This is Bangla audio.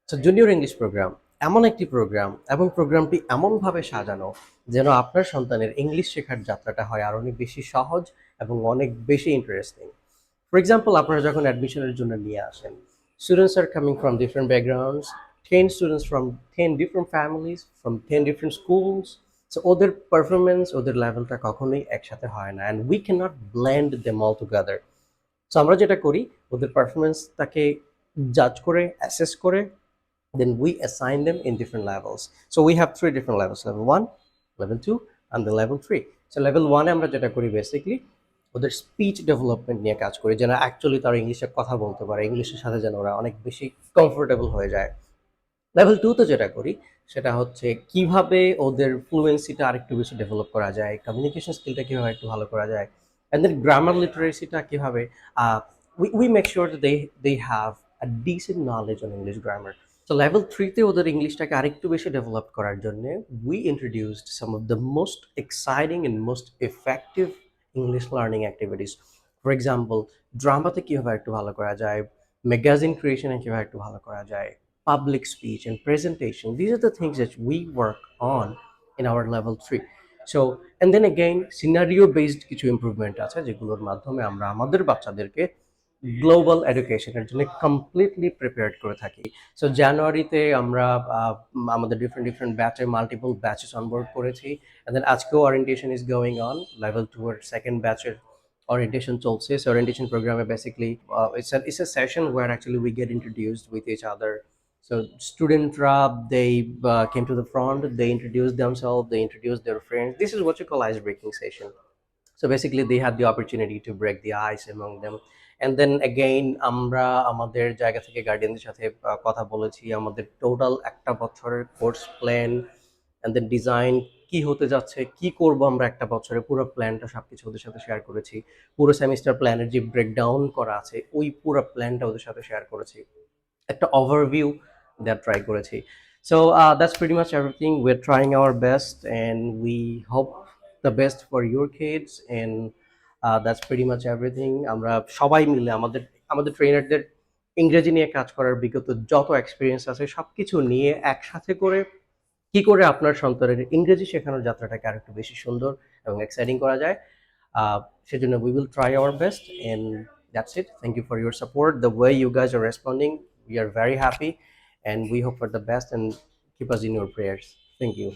তো জুনিয়র ইংলিশ প্রোগ্রাম এমন একটি প্রোগ্রাম এবং প্রোগ্রামটি এমনভাবে সাজানো যেন আপনার সন্তানের ইংলিশ শেখার যাত্রাটা হয় আর অনেক বেশি সহজ এবং অনেক বেশি ইন্টারেস্টিং। ফর এক্সাম্পল, আপনারা যখন অ্যাডমিশনের জন্য নিয়ে আসেন, students are coming from different backgrounds, 10 students from 10 different families from 10 different schools. So ওদের পারফরমেন্স, ওদের লেভেলটা কখনোই একসাথে হয় না, and we can not blend them all together. So আমরা যেটা করি, ওদের পারফরমেন্সটাকে জাজ করে, অ্যাসেস করে, then we assign them in different levels. So we have three different levels: level 1, level 2, and then level 3. So level 1 এ আমরা যেটা করি বেসিক্যালি ওদের স্পিচ ডেভেলপমেন্ট নিয়ে কাজ করি, যেন অ্যাকচুয়ালি তারা ইংলিশে কথা বলতে পারে, ইংলিশের সাথে যেন ওরা অনেক বেশি কমফোর্টেবল হয়ে যায়। লেভেল 2 তে যেটা করি সেটা হচ্ছে কিভাবে ওদের ফ্লুয়েন্সিটা আরেকটু বেশি ডেভেলপ করা যায়, কমিউনিকেশন স্কিলটা কিভাবে একটু ভালো করা যায়, অ্যান্ড দেন গ্রামার লিটারেসিটা কিভাবে we make sure that they have a decent knowledge on English grammar. So level 3 তে ওদের ইংলিশটাকে আরেকটু বেশি ডেভেলপ করার জন্য we introduced some of the most exciting and most effective English learning activities. For example, ড্রামাতে কিভাবে একটু ভালো করা যায়, ম্যাগাজিন ক্রিয়েশনে কিভাবে একটু ভালো করা যায়, public speech and presentation. These are the things that we work on in our level 3. So, and then again, scenario based কিছু ইমপ্রুভমেন্ট আছে যেগুলোর মাধ্যমে আমরা আমাদের বাচ্চাদেরকে গ্লোবাল এডুকেশনের জন্য কমপ্লিটলি প্রিপেয়ার্ড করে থাকি। সো জানুয়ারিতে আমরা আমাদের ডিফারেন্ট ডিফারেন্ট ব্যাচে মাল্টিপল ব্যাচেস অনবোর্ড করেছি, and then আজকেও orientation is going on, level 2 এর সেকেন্ড ব্যাচের orientation চলছে। So orientation program basically it's a session where actually we get introduced with each other. So student they came to the front, they introduced themselves, they introduced their friends. This is what you call ice breaking session. So basically they had the opportunity to break the ice among them. And then again আমরা আমাদের জায়গা থেকে গার্ডিয়ানদের সাথে কথা বলেছি, আমাদের টোটাল একটা বছরের course plan and then design কি হতে যাচ্ছে, কি করব আমরা একটা বছরে, পুরো প্ল্যানটা সবকিছু ওদের সাথে শেয়ার করেছি। পুরো সেমিস্টার প্ল্যানের যে ব্রেকডাউন করা আছে ওই পুরো প্ল্যানটা ওদের সাথে শেয়ার করেছি, একটা ওভারভিউ দেওয়ার ট্রাই করেছি। So that's pretty much everything. We are trying our best and we hope the best for your kids, and that's pretty much everything. আমরা সবাই মিলে আমাদের আমাদের ট্রেনারদের ইংরেজি নিয়ে কাজ করার বিগত যত এক্সপিরিয়েন্স আছে সব কিছু নিয়ে একসাথে করে কি করে আপনার সন্তানের ইংরেজি শেখানোর যাত্রাটাকে আরেকটু বেশি সুন্দর এবং এক্সাইটিং করা যায়, uh, সেজন্য we will try our best, and that's it. Thank you for your support, the way you guys are responding. We are very happy and we hope for the best, and keep us in your prayers. Thank you.